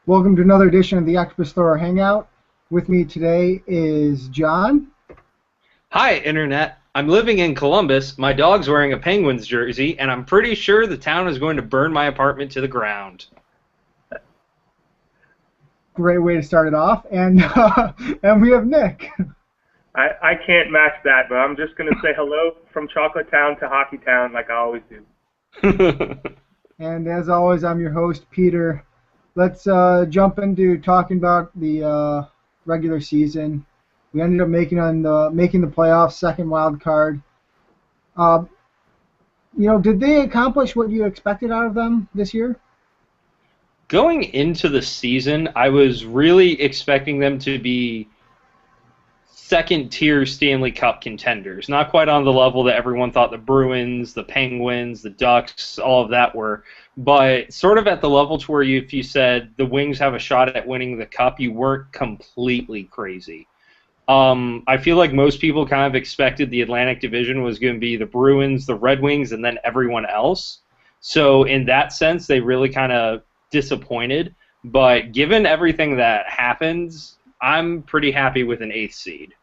Welcome to another edition of the Octopus Thrower Hangout. With me today is John. Hi, Internet. I'm living in Columbus. My dog's wearing a Penguins jersey, and I'm pretty sure the town is going to burn my apartment to the ground. Great way to start it off. And we have Nick. I can't match that, but I'm just going to say hello from Chocolate Town to Hockey Town like I always do. And as always, I'm your host, Peter. Let's jump into talking about the regular season. We ended up making the playoffs, second wild card. Did they accomplish what you expected out of them this year? Going into the season, I was really expecting them to be second-tier Stanley Cup contenders. Not quite on the level that everyone thought the Bruins, the Penguins, the Ducks, all of that were, but sort of at the level to where if you said the Wings have a shot at winning the Cup, you weren't completely crazy. I feel like most people kind of expected the Atlantic Division was going to be the Bruins, the Red Wings, and then everyone else. So in that sense, they really kind of disappointed. But given everything that happens, I'm pretty happy with an 8th seed.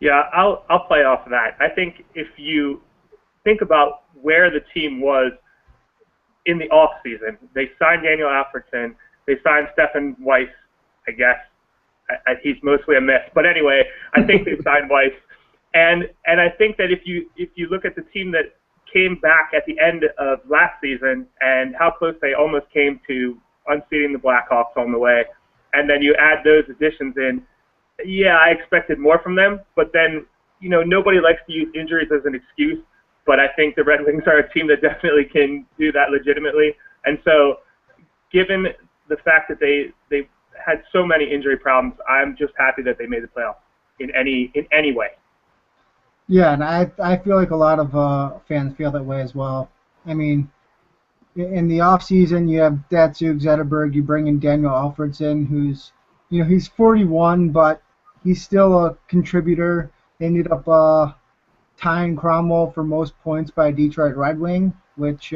Yeah, I'll play off of that. I think if you think about where the team was in the off season, they signed Daniel Alfredsson, they signed Stefan Weiss, I guess. He's mostly a myth, but anyway, I think they signed Weiss, and I think that if you look at the team that came back at the end of last season and how close they almost came to unseating the Blackhawks on the way, and then you add those additions in, yeah, I expected more from them, but then nobody likes to use injuries as an excuse, but I think the Red Wings are a team that definitely can do that legitimately, and so given the fact that they had so many injury problems, I'm just happy that they made the playoffs in any way. Yeah, and I feel like a lot of fans feel that way as well. I mean, in the off season, you have Datsuk Zetterberg. You bring in Daniel Alfredsson, who's he's 41, but he's still a contributor. They ended up tying Cromwell for most points by a Detroit Red Wing, which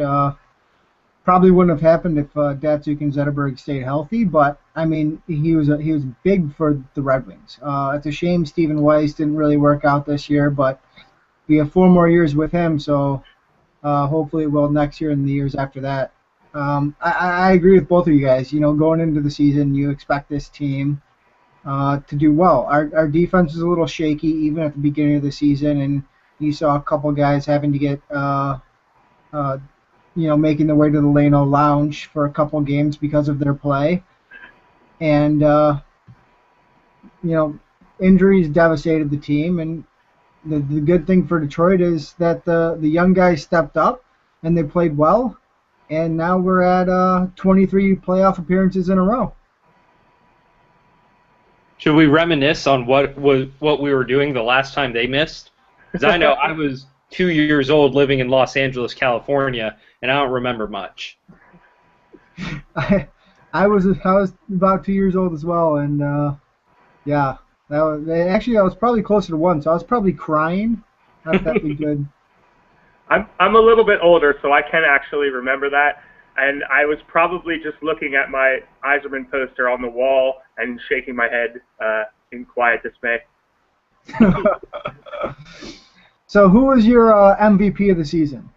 probably wouldn't have happened if Datsuk and Zetterberg stayed healthy. But I mean, he was big for the Red Wings. It's a shame Stephen Weiss didn't really work out this year, but we have 4 more years with him, so hopefully it will next year and the years after that. I agree with both of you guys. Going into the season, you expect this team to do well. Our defense is a little shaky even at the beginning of the season, and you saw a couple guys having to get making their way to the Lano Lounge for a couple games because of their play. And, injuries devastated the team. And the good thing for Detroit is that the young guys stepped up and they played well. And now we're at 23 playoff appearances in a row. Should we reminisce on what we were doing the last time they missed? Because I know I was 2 years old living in Los Angeles, California, and I don't remember much. I was about 2 years old as well, and yeah, I was probably closer to 1, so I was probably crying. Not that be good. I'm a little bit older, so I can actually remember that, and I was probably just looking at my Yzerman poster on the wall and shaking my head in quiet dismay. So who was your MVP of the season?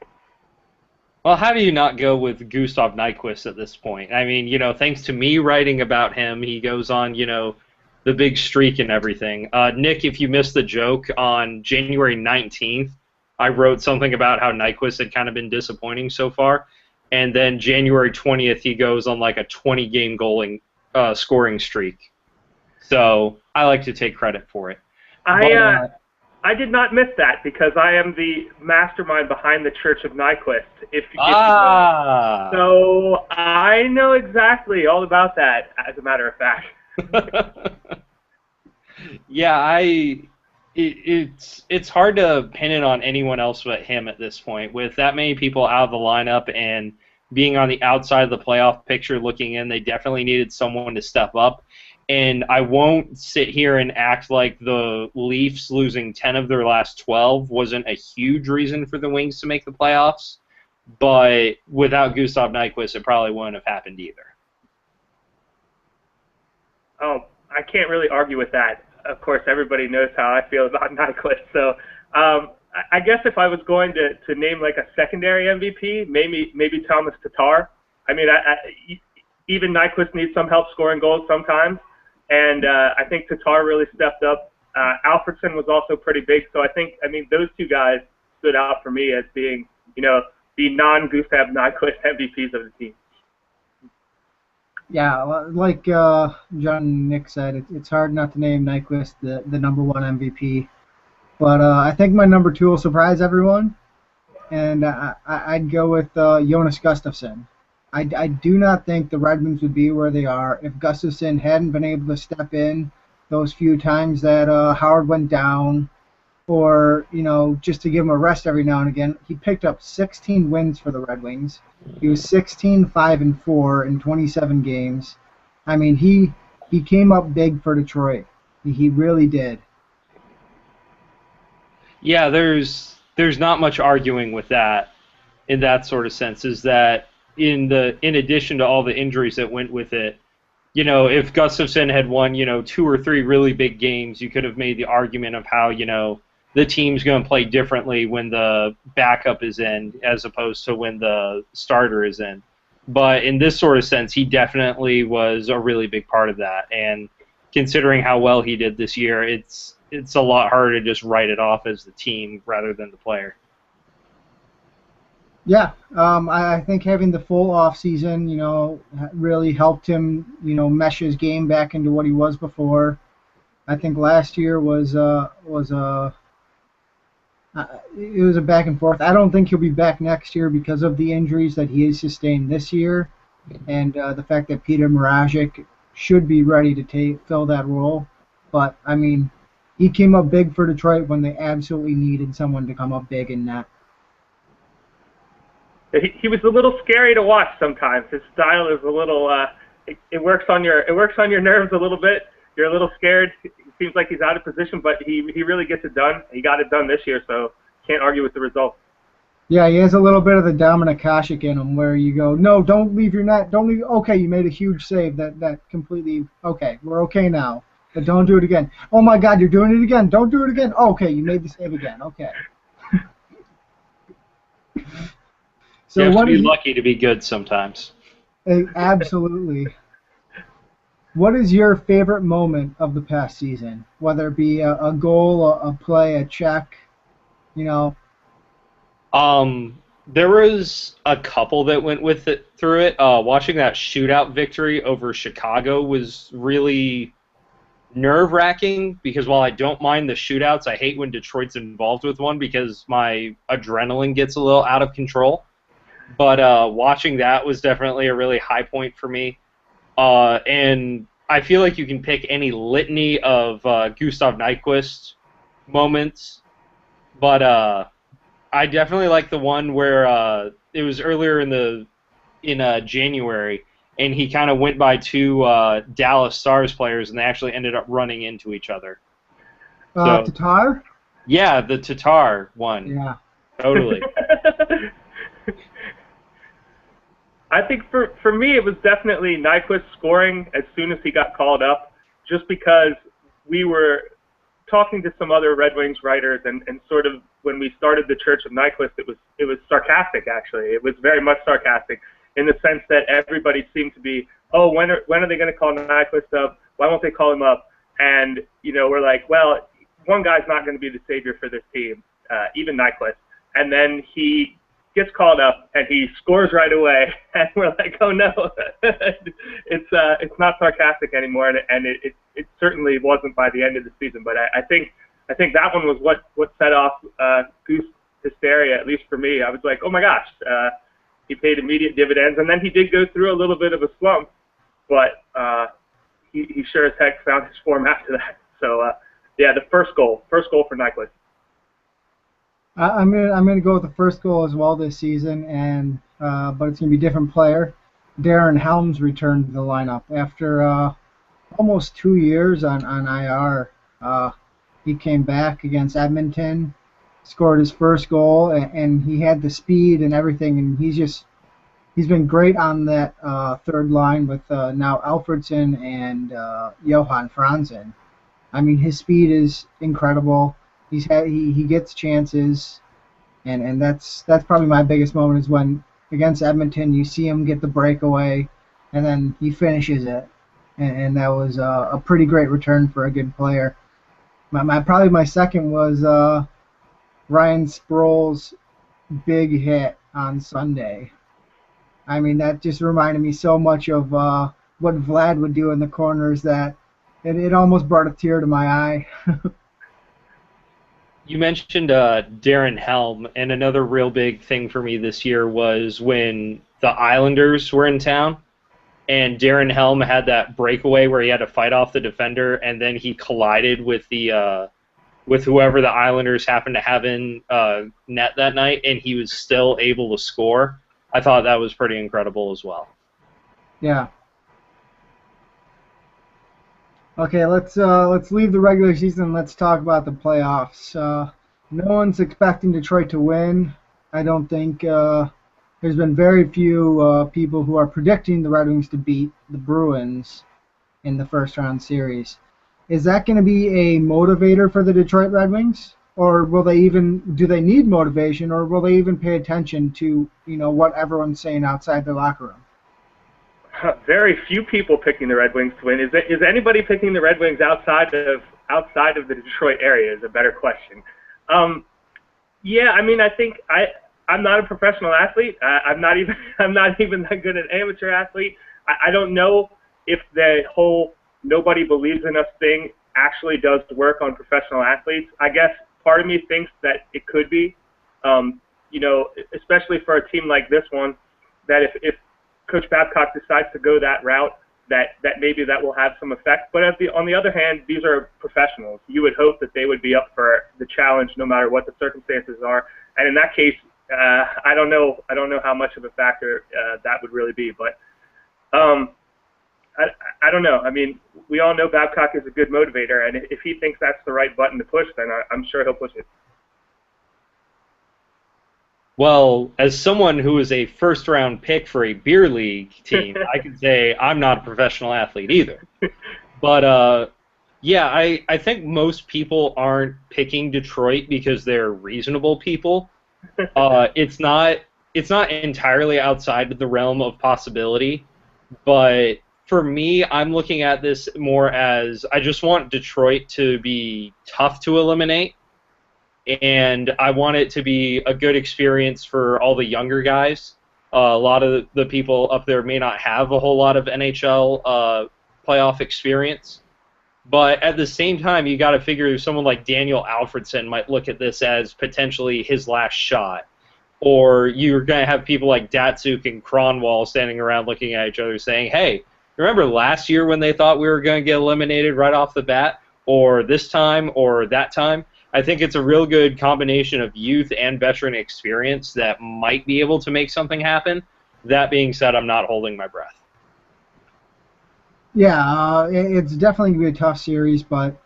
Well, how do you not go with Gustav Nyquist at this point? I mean, thanks to me writing about him, he goes on, the big streak and everything. Nick, if you missed the joke, on January 19th, I wrote something about how Nyquist had kind of been disappointing so far. And then January 20th, he goes on like a 20-game scoring streak. So I like to take credit for it. I did not miss that because I am the mastermind behind the Church of Nyquist. If you know. So I know exactly all about that, as a matter of fact. Yeah, it's hard to pin it on anyone else but him at this point. With that many people out of the lineup and being on the outside of the playoff picture looking in, they definitely needed someone to step up. And I won't sit here and act like the Leafs losing 10 of their last 12 wasn't a huge reason for the Wings to make the playoffs. But without Gustav Nyquist, it probably wouldn't have happened either. Oh, I can't really argue with that. Of course, everybody knows how I feel about Nyquist. So I guess if I was going to name like a secondary MVP, maybe Thomas Tatar. I mean, even Nyquist needs some help scoring goals sometimes, and I think Tatar really stepped up. Alfredson was also pretty big, so I mean those two guys stood out for me as being, the non-Gustav Nyquist MVPs of the team. Yeah, like John and Nick said, it's hard not to name Nyquist the number one MVP. But I think my number two will surprise everyone, and I'd go with Jonas Gustafsson. I do not think the Redmonds would be where they are if Gustafsson hadn't been able to step in those few times that Howard went down, or just to give him a rest every now and again. He picked up 16 wins for the Red Wings. He was 16-5-4 in 27 games. I mean, he came up big for Detroit. He really did. Yeah, there's not much arguing with that in that sort of sense. Is that in addition to all the injuries that went with it, if Gustafsson had won, 2 or 3 really big games, you could have made the argument of how, the team's going to play differently when the backup is in as opposed to when the starter is in. But in this sort of sense, he definitely was a really big part of that. And considering how well he did this year, it's a lot harder to just write it off as the team rather than the player. Yeah, I think having the full off season, really helped him, mesh his game back into what he was before. I think last year was it was a back and forth. I don't think he'll be back next year because of the injuries that he has sustained this year, and the fact that Peter Mrazek should be ready to fill that role. But I mean, he came up big for Detroit when they absolutely needed someone to come up big in net. He was a little scary to watch sometimes. His style is a little it works on your nerves a little bit. You're a little scared. It seems like he's out of position, but he really gets it done. He got it done this year, so can't argue with the results. Yeah, he has a little bit of the Dominik Hasek in him, where you go, no, don't leave your net, don't leave. Okay, you made a huge save. That completely okay. We're okay now, but don't do it again. Oh my God, you're doing it again. Don't do it again. Okay, you made the save again. Okay. So you have to be lucky to be good sometimes. Absolutely. What is your favorite moment of the past season? Whether it be a goal, a play, a check, There was a couple that went with it through it. Watching that shootout victory over Chicago was really nerve-wracking because while I don't mind the shootouts, I hate when Detroit's involved with one because my adrenaline gets a little out of control. But watching that was definitely a really high point for me. And I feel like you can pick any litany of Gustav Nyquist moments, but I definitely like the one where it was earlier in January, and he kind of went by 2 Dallas Stars players, and they actually ended up running into each other. Tatar? Yeah, the Tatar one. Yeah. Totally. I think for me it was definitely Nyquist scoring as soon as he got called up, just because we were talking to some other Red Wings writers and sort of when we started the Church of Nyquist, it was sarcastic actually. It was very much sarcastic in the sense that everybody seemed to be, oh, when are they going to call Nyquist up? Why won't they call him up? And we're like, well, one guy's not going to be the savior for this team, even Nyquist. And then he gets called up and he scores right away, and we're like, oh no, it's not sarcastic anymore, and it certainly wasn't by the end of the season. But I think that one was what set off Goose hysteria, at least for me. I was like, oh my gosh, he paid immediate dividends, and then he did go through a little bit of a slump, but he sure as heck found his form after that. So yeah, the first goal for Nyquist. I'm gonna go with the first goal as well this season, and but it's gonna be a different player. Darren Helms returned to the lineup after almost 2 years on IR. He came back against Edmonton, scored his first goal, and he had the speed and everything, and he's he's been great on that third line with now Alfredson and Johan Franzen. I mean, his speed is incredible. He gets chances, and that's probably my biggest moment is when against Edmonton you see him get the breakaway, and then he finishes it, and that was a pretty great return for a good player. Probably my second was Ryan Sproul's big hit on Sunday. I mean, that just reminded me so much of what Vlad would do in the corners that it almost brought a tear to my eye. You mentioned Darren Helm, and another real big thing for me this year was when the Islanders were in town, and Darren Helm had that breakaway where he had to fight off the defender, and then he collided with the with whoever the Islanders happened to have in net that night, and he was still able to score. I thought that was pretty incredible as well. Yeah. Okay, let's leave the regular season and let's talk about the playoffs. No one's expecting Detroit to win. I don't think there's been very few people who are predicting the Red Wings to beat the Bruins in the first round series. Is that going to be a motivator for the Detroit Red Wings, or do they need motivation, or will they even pay attention to what everyone's saying outside the locker room? Very few people picking the Red Wings to win. Is anybody picking the Red Wings outside of the Detroit area? Is a better question. Yeah, I mean, I think I'm not a professional athlete. I'm not even that good an amateur athlete. I don't know if the whole nobody believes in us thing actually does work on professional athletes. I guess part of me thinks that it could be, especially for a team like this one, that if Coach Babcock decides to go that route, that maybe that will have some effect. But on the other hand, these are professionals. You would hope that they would be up for the challenge no matter what the circumstances are. And in that case, I don't know how much of a factor that would really be. But I don't know. I mean, we all know Babcock is a good motivator, and if he thinks that's the right button to push, then I'm sure he'll push it. Well, as someone who is a first-round pick for a beer league team, I can say I'm not a professional athlete either. But, yeah, I think most people aren't picking Detroit because they're reasonable people. It's not entirely outside of the realm of possibility, but for me, I'm looking at this more as I just want Detroit to be tough to eliminate. And I want it to be a good experience for all the younger guys. A lot of the people up there may not have a whole lot of NHL playoff experience. But at the same time, you got to figure someone like Daniel Alfredson might look at this as potentially his last shot. Or you're going to have people like Datsuk and Kronwall standing around looking at each other saying, hey, remember last year when they thought we were going to get eliminated right off the bat? Or this time or that time? I think it's a real good combination of youth and veteran experience that might be able to make something happen. That being said, I'm not holding my breath. Yeah, it's definitely going to be a tough series, but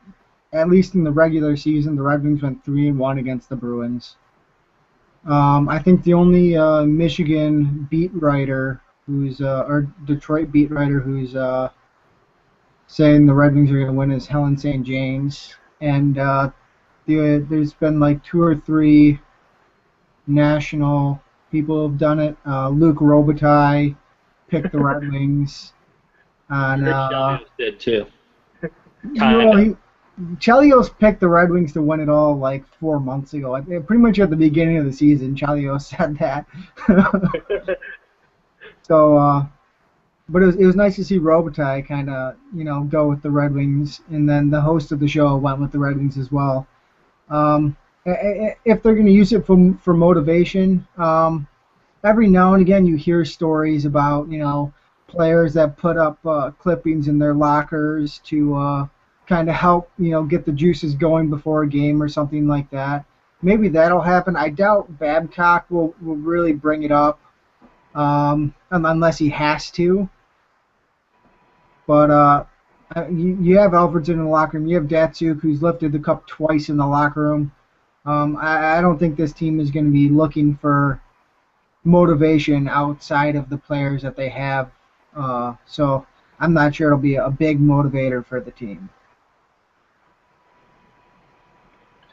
at least in the regular season, the Red Wings went 3-1 against the Bruins. I think the only Michigan beat writer or Detroit beat writer who's saying the Red Wings are going to win is Helen St. James. And there's been like 2 or 3 national people have done it. Luke Robitaille picked the Red Wings. And Chelios did too. Chelios picked the Red Wings to win it all like 4 months ago. Pretty much at the beginning of the season, Chelios said that. So, but it was nice to see Robitaille kind of go with the Red Wings, and then the host of the show went with the Red Wings as well. If they're going to use it for motivation, every now and again you hear stories about players that put up clippings in their lockers to kind of help get the juices going before a game or something like that. Maybe that'll happen. I doubt Babcock will really bring it up unless he has to. But you have Alfredson in the locker room. You have Datsuk, who's lifted the cup twice in the locker room. I don't think this team is going to be looking for motivation outside of the players that they have. So I'm not sure it'll be a big motivator for the team.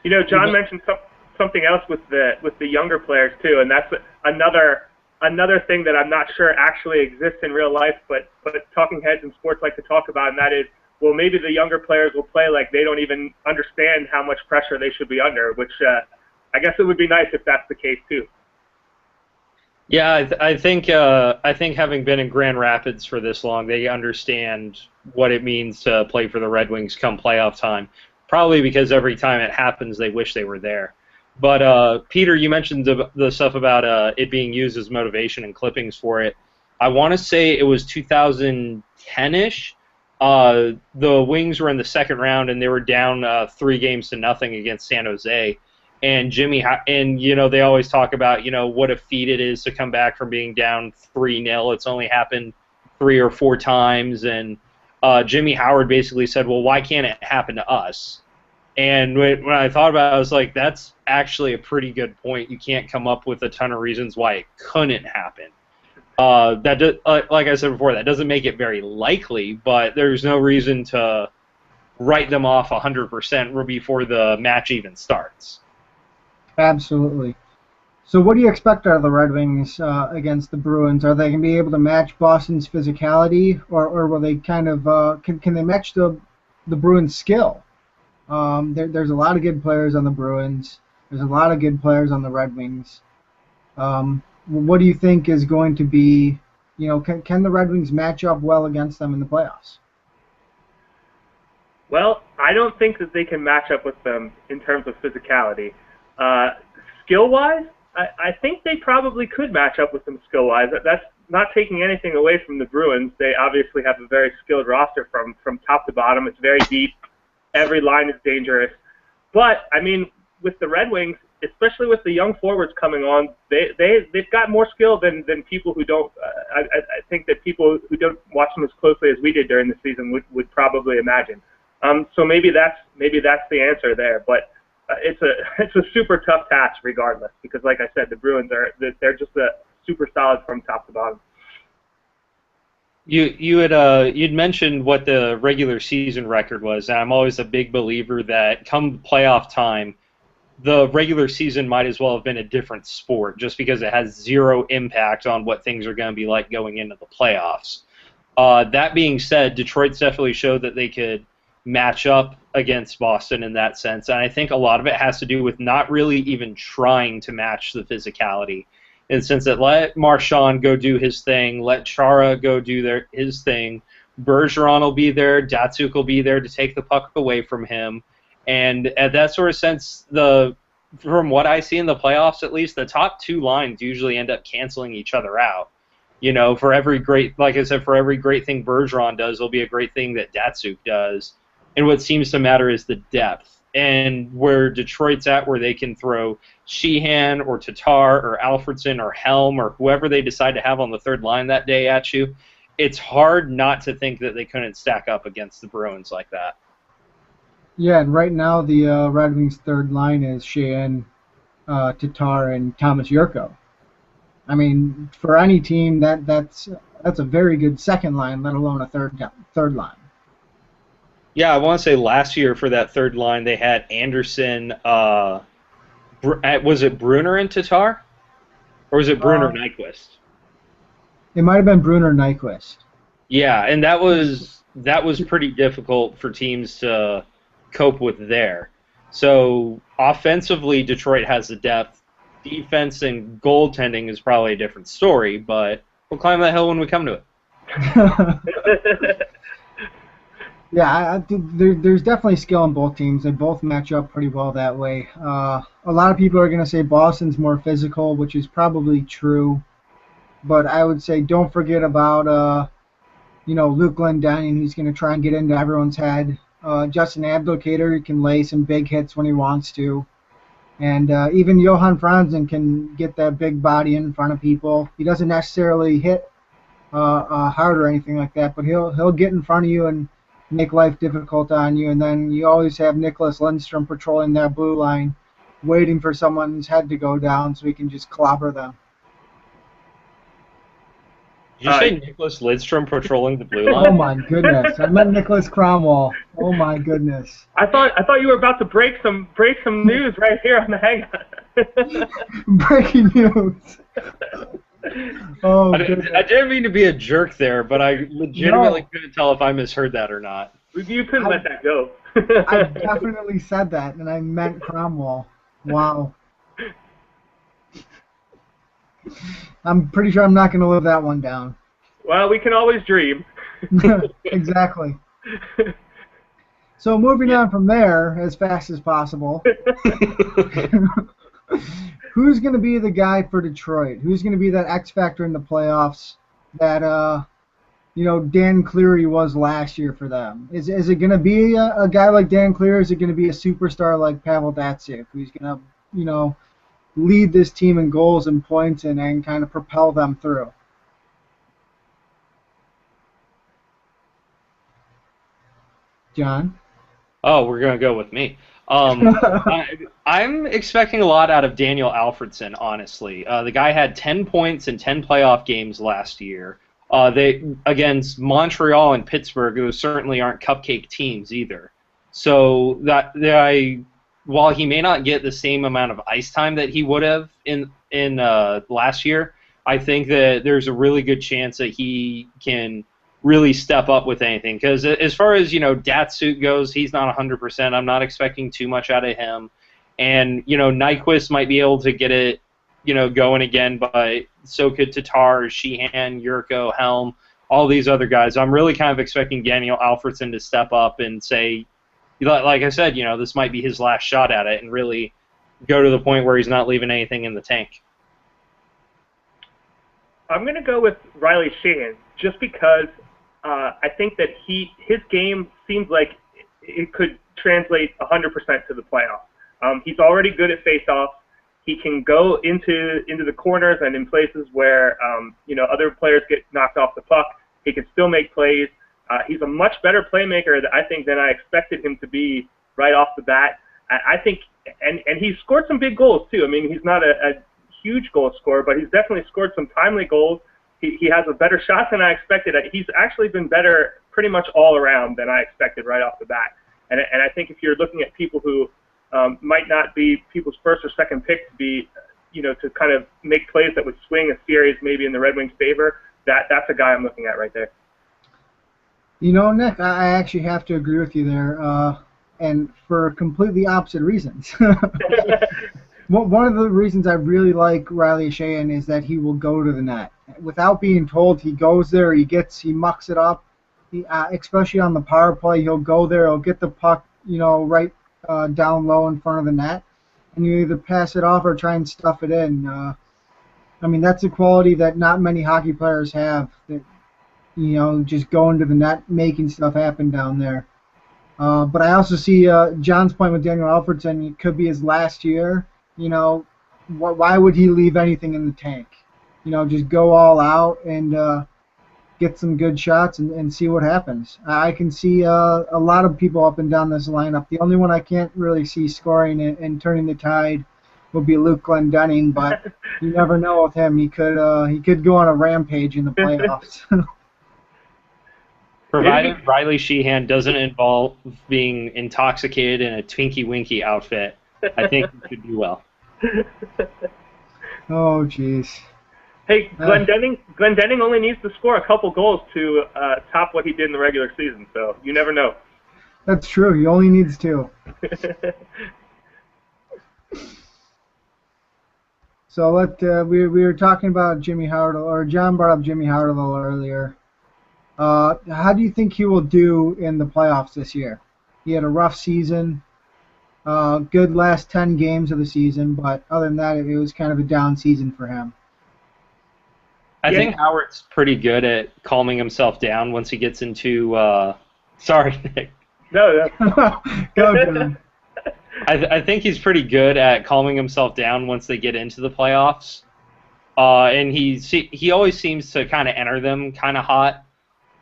You know, John mentioned something else with the younger players too, and that's another thing that I'm not sure actually exists in real life, but talking heads in sports like to talk about, and that is, well, maybe the younger players will play like they don't even understand how much pressure they should be under, which I guess it would be nice if that's the case too. Yeah, I think having been in Grand Rapids for this long, they understand what it means to play for the Red Wings come playoff time. Probably because every time it happens, they wish they were there. But Peter, you mentioned the stuff about it being used as motivation and clippings for it. I want to say it was 2010-ish. The Wings were in the second round and they were down 3-0 against San Jose. And they always talk about, what a feat it is to come back from being down 3-0. It's only happened 3 or 4 times. And Jimmy Howard basically said, well, why can't it happen to us? And when I thought about it, I was like, that's actually a pretty good point. You can't come up with a ton of reasons why it couldn't happen. Like I said before, that doesn't make it very likely, but there's no reason to write them off 100% before the match even starts. Absolutely. So what do you expect out of the Red Wings against the Bruins? Are they going to be able to match Boston's physicality, or will they kind of can they match the Bruins' skill? There's a lot of good players on the Bruins. There's a lot of good players on the Red Wings. What do you think is going to be, can the Red Wings match up well against them in the playoffs? Well, I don't think that they can match up with them in terms of physicality. Skill-wise, I think they probably could match up with them skill-wise. That's not taking anything away from the Bruins. They obviously have a very skilled roster from top to bottom. It's very deep. Every line is dangerous. But, I mean, with the Red Wings, especially with the young forwards coming on, they've got more skill than people who don't. I think that people who don't watch them as closely as we did during the season would probably imagine. So maybe that's the answer there. But it's a super tough task regardless, because like I said, the Bruins they're just a super solid from top to bottom. You'd mentioned what the regular season record was, and I'm always a big believer that come playoff time, the regular season might as well have been a different sport, just because it has zero impact on what things are going to be like going into the playoffs. That being said, Detroit's definitely showed that they could match up against Boston in that sense, and I think a lot of it has to do with not really even trying to match the physicality. In the sense that let Marchand go do his thing, let Chara go do his thing, Bergeron will be there, Datsuk will be there to take the puck away from him, and at that sort of sense, from what I see in the playoffs at least, the top 2 lines usually end up canceling each other out. For every great, like I said, for every great thing Bergeron does, there'll be a great thing that Datsuk does, and what seems to matter is the depth. And where Detroit's at, where they can throw Sheehan or Tatar or Alfredson or Helm or whoever they decide to have on the third line that day at you, it's hard not to think that they couldn't stack up against the Bruins like that. Yeah, and right now the Red Wings' third line is Sheehan, Tatar, and Thomas Yurko. I mean, for any team, that's a very good second line, let alone a third line. Yeah, I want to say last year for that third line they had Anderson. Was it Brunner and Tatar, or was it Brunner Nyquist? It might have been Brunner Nyquist. Yeah, and that was pretty difficult for teams to cope with there. So offensively, Detroit has the depth. Defense and goaltending is probably a different story, but we'll climb that hill when we come to it. Yeah, there's definitely skill in both teams. They both match up pretty well that way. A lot of people are going to say Boston's more physical, which is probably true. But I would say don't forget about, Luke Glendening, who's going to try and get into everyone's head. Justin Abdelkader can lay some big hits when he wants to. And even Johan Franzen can get that big body in front of people. He doesn't necessarily hit hard or anything like that, but he'll get in front of you and make life difficult on you. And then you always have Nicholas Lindstrom patrolling that blue line, waiting for someone's head to go down so he can just clobber them. Did you say Nicholas Lidstrom patrolling the blue Oh line? my goodness! I meant Nicholas Cromwell. Oh my goodness! I thought you were about to break some news right here on the Hangout. Breaking news. Oh I goodness! didn't mean to be a jerk there, but I legitimately No. couldn't tell if I misheard that or not. You couldn't let that go. I definitely said that, and I meant Cromwell. Wow. I'm pretty sure I'm not going to live that one down. Well, we can always dream. Exactly. So moving on from there as fast as possible, who's going to be the guy for Detroit? Who's going to be that X factor in the playoffs that Dan Cleary was last year for them? Is it going to be a guy like Dan Cleary? Or is it going to be a superstar like Pavel Datsyuk who's going to lead this team in goals and points and kind of propel them through? John? Oh, we're going to go with me. I'm expecting a lot out of Daniel Alfredsson, honestly. The guy had 10 points in 10 playoff games last year. They against Montreal and Pittsburgh, those certainly aren't cupcake teams either. So while he may not get the same amount of ice time that he would have in last year, I think that there's a really good chance that he can really step up with anything. Because as far as Datsyuk goes, he's not 100%. I'm not expecting too much out of him. And Nyquist might be able to get it going again, but so could Tatar, Sheehan, Yurko, Helm, all these other guys. I'm really kind of expecting Daniel Alfredsson to step up and say, like I said, this might be his last shot at it and really go to the point where he's not leaving anything in the tank. I'm going to go with Riley Sheehan just because I think that his game seems like it could translate 100% to the playoffs. He's already good at face-offs. He can go into the corners and in places where other players get knocked off the puck. He can still make plays. He's a much better playmaker, I think, than I expected him to be right off the bat. I think, and he's scored some big goals too. I mean, he's not a huge goal scorer, but he's definitely scored some timely goals. He has a better shot than I expected. He's actually been better pretty much all around than I expected right off the bat. And I think if you're looking at people who might not be people's first or second pick to be, to kind of make plays that would swing a series maybe in the Red Wings' favor, that's a guy I'm looking at right there. Nick, I actually have to agree with you there, and for completely opposite reasons. One of the reasons I really like Riley Sheehan is that he will go to the net. Without being told, he goes there, he mucks it up. Especially on the power play, he'll go there, he'll get the puck, right down low in front of the net, and you either pass it off or try and stuff it in. I mean, that's a quality that not many hockey players have, that, just going to the net, making stuff happen down there. But I also see John's point with Daniel Alfredsson. It could be his last year. Why would he leave anything in the tank? Just go all out and get some good shots and see what happens. I can see a lot of people up and down this lineup. The only one I can't really see scoring and turning the tide would be Luke Glendening, but you never know with him. He could go on a rampage in the playoffs. Provided Riley Sheehan doesn't involve being intoxicated in a Twinkie Winky outfit, I think he could do well. Oh, jeez. Hey, Glendening only needs to score a couple goals to top what he did in the regular season, so you never know. That's true. He only needs 2. So we were talking about Jimmy Howard, or John brought up Jimmy Howard a little earlier. How do you think he will do in the playoffs this year? He had a rough season, good last 10 games of the season, but other than that, it was kind of a down season for him. I think Howard's pretty good at calming himself down once he gets into. Sorry, Nick. No. Go, John. I think he's pretty good at calming himself down once they get into the playoffs, and he always seems to kind of enter them kind of hot,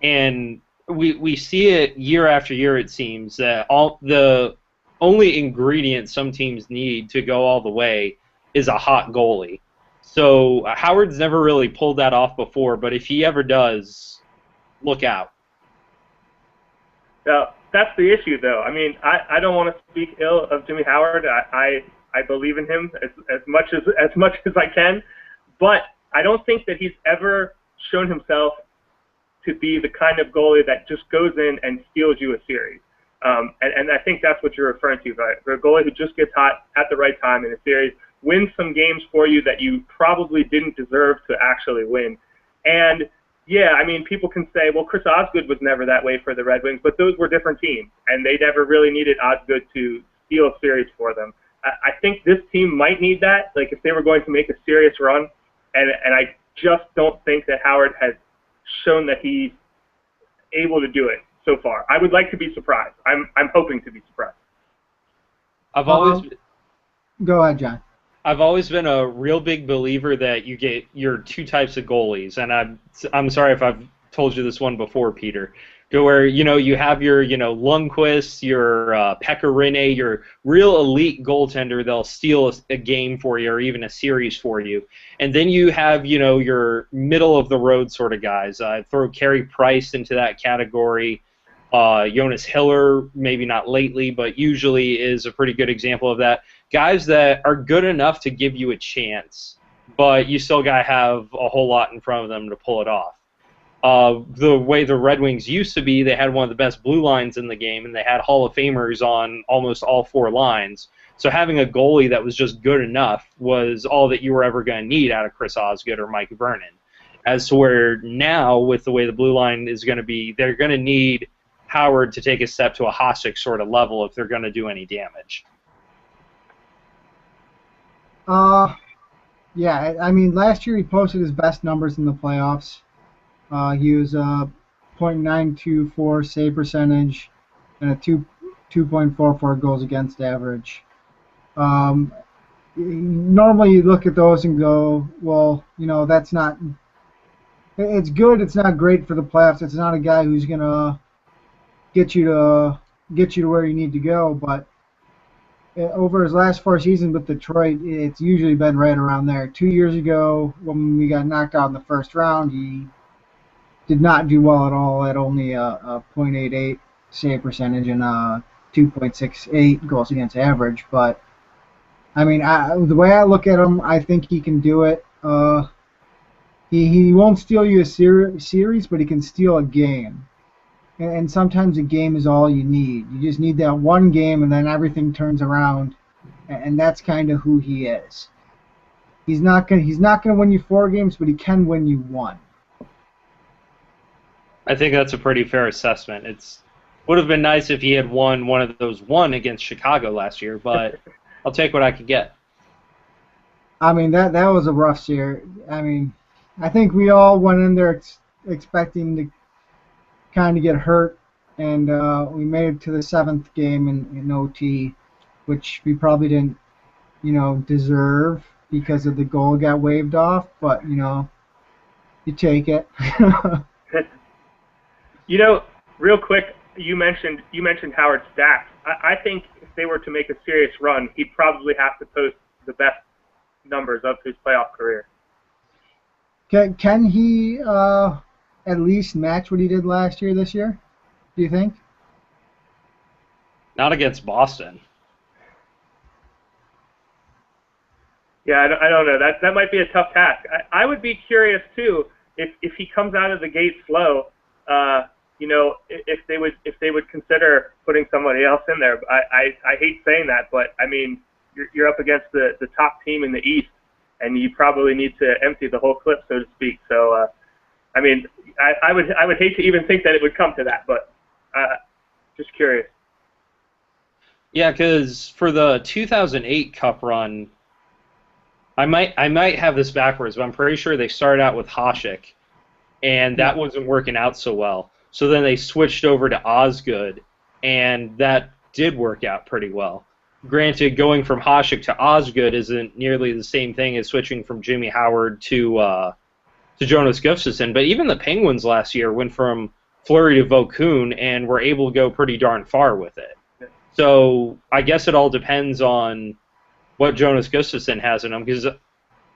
and we see it year after year. It seems that all the only ingredient some teams need to go all the way is a hot goalie. So Howard's never really pulled that off before, but if he ever does, look out. Now, that's the issue, though. I mean, I don't want to speak ill of Jimmy Howard. I believe in him as much as I can, but I don't think that he's ever shown himself to be the kind of goalie that just goes in and steals you a series. And I think that's what you're referring to, right? For a goalie who just gets hot at the right time in a series, wins some games for you that you probably didn't deserve to actually win. And yeah, I mean, people can say, well, Chris Osgood was never that way for the Red Wings, but those were different teams, and they never really needed Osgood to steal a series for them. I think this team might need that, like if they were going to make a serious run, and I just don't think that Howard has shown that he's able to do it so far. I would like to be surprised. I'm hoping to be surprised. Go ahead, John. I've always been a real big believer that you get your two types of goalies, and I'm sorry if I've told you this one before, Peter, to where you have your Lundqvist, your Pekka Rinne, your real elite goaltender. They'll steal a game for you or even a series for you, and then you have your middle of the road sort of guys. I throw Carey Price into that category. Jonas Hiller, maybe not lately, but usually is a pretty good example of that. Guys that are good enough to give you a chance, but you still got to have a whole lot in front of them to pull it off. The way the Red Wings used to be, they had one of the best blue lines in the game, and they had Hall of Famers on almost all four lines. So having a goalie that was just good enough was all that you were ever going to need out of Chris Osgood or Mike Vernon. As to where now, with the way the blue line is going to be, they're going to need Howard to take a step to a Hasek sort of level if they're going to do any damage. Yeah, I mean, last year he posted his best numbers in the playoffs. He was .924 save percentage and a 2.44 goals against average. Normally you look at those and go, well, that's not. It's good. It's not great for the playoffs. It's not a guy who's gonna get you to where you need to go, but over his last 4 seasons with Detroit, it's usually been right around there. 2 years ago, when we got knocked out in the first round, he did not do well at all at only a .88 save percentage and a 2.68 goals against average. But, I mean, the way I look at him, I think he can do it. He won't steal you a series, but he can steal a game. And sometimes a game is all you need. You just need that one game, and then everything turns around. And that's kind of who he is. He's not gonna win you 4 games, but he can win you 1. I think that's a pretty fair assessment. It would have been nice if he had won one of those against Chicago last year, but I'll take what I could get. I mean, that was a rough year. I mean, I think we all went in there expecting to kind of get hurt, and we made it to the 7th game in OT, which we probably didn't, deserve because of the goal got waved off. But you take it. Real quick, you mentioned Howard's stats. I think if they were to make a serious run, he'd probably have to post the best numbers of his playoff career. Can he at least match what he did last year this year, do you think? Not against Boston. Yeah, I don't know. That might be a tough task. I would be curious too if he comes out of the gate slow. If they would consider putting somebody else in there. I hate saying that, but I mean you're up against the top team in the East, and you probably need to empty the whole clip, so to speak. So. I mean, I would hate to even think that it would come to that, but just curious. Yeah, because for the 2008 Cup run, I might have this backwards, but I'm pretty sure they started out with Hasek, and that wasn't working out so well. So then they switched over to Osgood, and that did work out pretty well. Granted, going from Hasek to Osgood isn't nearly the same thing as switching from Jimmy Howard to Jonas Gustafsson, but even the Penguins last year went from Fleury to Vaucoon and were able to go pretty darn far with it. So I guess it all depends on what Jonas Gustafsson has in him, because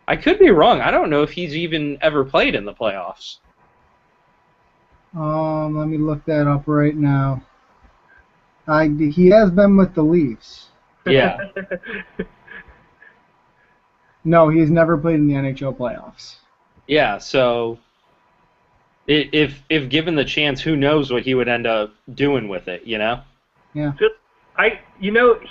I could be wrong. I don't know if he's even ever played in the playoffs. Let me look that up right now. He has been with the Leafs. Yeah. No, he's never played in the NHL playoffs. Yeah, so if given the chance, who knows what he would end up doing with it, you know? Yeah.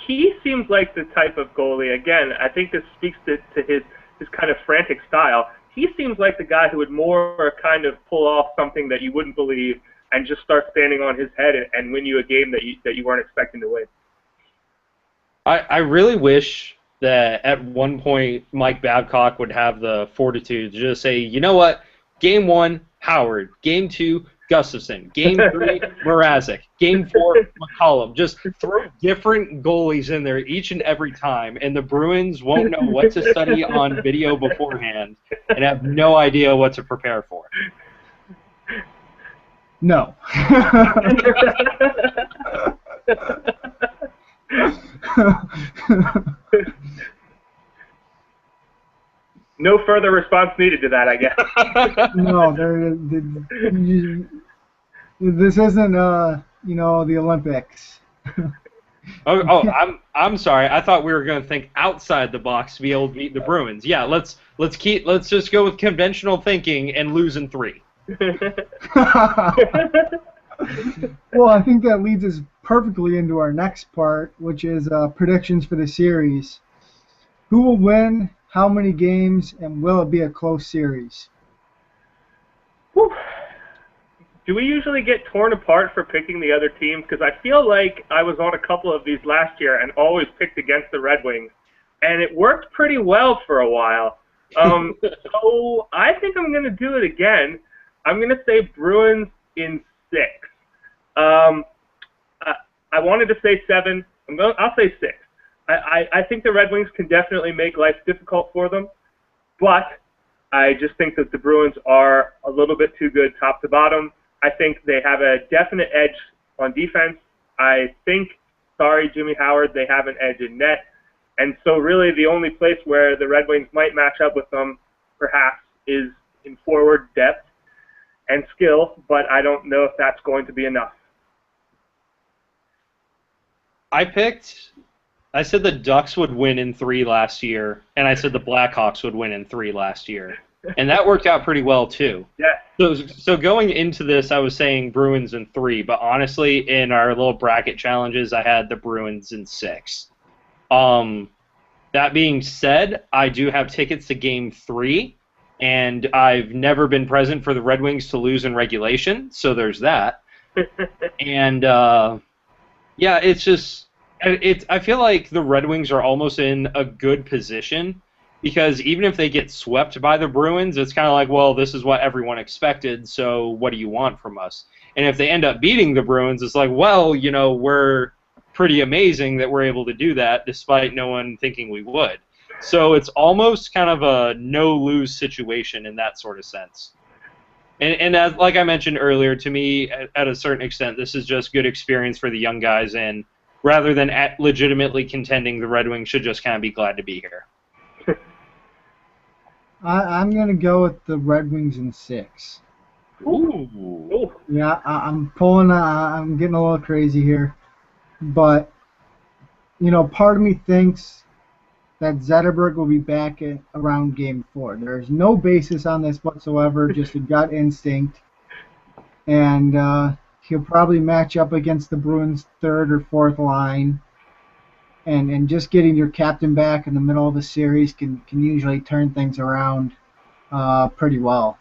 He seems like the type of goalie. Again, I think this speaks to his kind of frantic style. He seems like the guy who would more kind of pull off something that you wouldn't believe and just start standing on his head and win you a game that you weren't expecting to win. I really wish that at one point Mike Babcock would have the fortitude to just say, you know what, Game 1, Howard. Game 2, Gustafson. Game 3, Mrazek. Game 4, McCollum. Just throw different goalies in there each and every time, and the Bruins won't know what to study on video beforehand and have no idea what to prepare for. No. No further response needed to that, I guess. No, this isn't the Olympics. I'm sorry. I thought we were going to think outside the box to be able to beat the Bruins. Yeah, let's just go with conventional thinking and lose in 3. Well, I think that leads us perfectly into our next part, which is predictions for the series. Who will win? How many games? And will it be a close series? Whew. Do we usually get torn apart for picking the other teams? Because I feel like I was on a couple of these last year and always picked against the Red Wings, and it worked pretty well for a while. So I think I'm going to do it again. I'm going to say Bruins in 6. I wanted to say 7. I'll say 6. I think the Red Wings can definitely make life difficult for them, but I just think that the Bruins are a little bit too good top to bottom. I think they have a definite edge on defense. I think, sorry, Jimmy Howard, they have an edge in net. And so really the only place where the Red Wings might match up with them, perhaps, is in forward depth and skill, but I don't know if that's going to be enough. I said the Ducks would win in 3 last year, and I said the Blackhawks would win in 3 last year. And that worked out pretty well, too. Yeah. So going into this, I was saying Bruins in 3, but honestly, in our little bracket challenges, I had the Bruins in 6. That being said, I do have tickets to Game 3, and I've never been present for the Red Wings to lose in regulation, so there's that. And, yeah, it's just... I feel like the Red Wings are almost in a good position because even if they get swept by the Bruins, it's kind of like, well, this is what everyone expected, so what do you want from us? And if they end up beating the Bruins, it's like, well, we're pretty amazing that we're able to do that despite no one thinking we would. So it's almost kind of a no-lose situation in that sort of sense. And as, like I mentioned earlier, to me, at a certain extent, this is just good experience for the young guys, and rather than legitimately contending, the Red Wings should just kind of be glad to be here. I'm going to go with the Red Wings in 6. Ooh. Yeah, I'm getting a little crazy here. But, part of me thinks that Zetterberg will be back around Game 4. There's no basis on this whatsoever, just a gut instinct. And he'll probably match up against the Bruins' 3rd or 4th line. And just getting your captain back in the middle of the series can usually turn things around pretty well.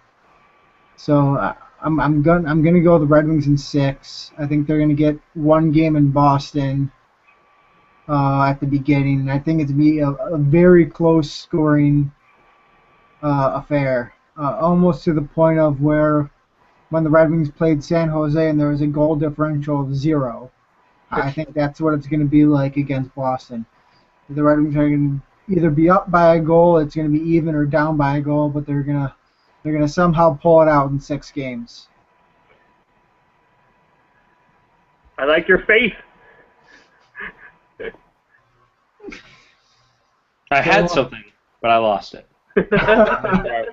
So I'm gonna go the Red Wings in 6. I think they're gonna get one game in Boston at the beginning. I think it's gonna be a very close scoring affair, almost to the point of where when the Red Wings played San Jose and there was a goal differential of 0. I think that's what it's going to be like against Boston. The Red Wings are going to either be up by a goal, it's going to be even, or down by a goal, but they're going to somehow pull it out in 6 games. I like your faith. I had something, but I lost it. I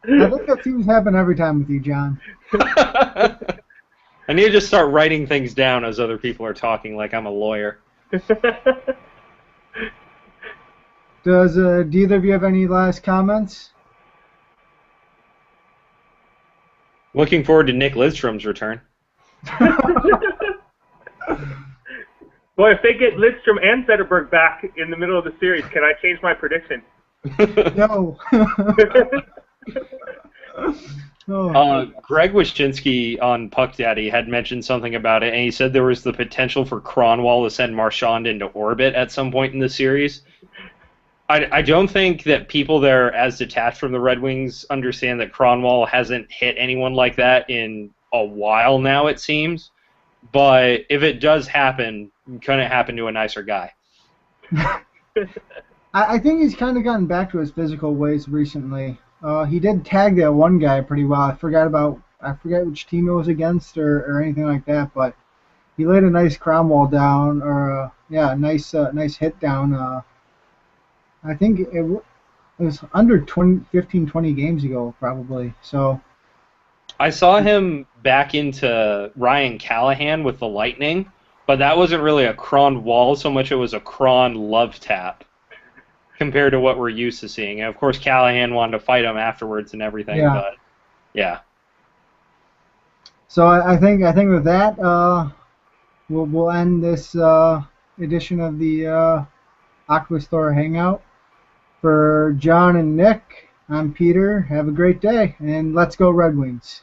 think that seems to happen every time with you, John. I need to just start writing things down as other people are talking like I'm a lawyer. Do either of you have any last comments? Looking forward to Nick Lidstrom's return. Boy, if they get Lidstrom and Zetterberg back in the middle of the series, can I change my prediction? No. Greg Wyshynski on Puck Daddy had mentioned something about it, and he said there was the potential for Kronwall to send Marchand into orbit at some point in the series. I don't think that people that are as detached from the Red Wings understand that Kronwall hasn't hit anyone like that in a while now, it seems. But if it does happen, couldn't it happen to a nicer guy? I think he's kind of gotten back to his physical ways recently. He did tag that one guy pretty well. I forget which team it was against or anything like that, but he laid a nice Cromwell down, or a nice hit down. I think it was under 15, 20 games ago, probably. So I saw him back into Ryan Callahan with the Lightning, but that wasn't really a Kron wall so much. It was a Kron love tap compared to what we're used to seeing. And of course, Callahan wanted to fight him afterwards and everything. Yeah. But yeah. So I think with that, we'll end this edition of the Octopus Thrower Hangout. For John and Nick, I'm Peter. Have a great day, and let's go Red Wings.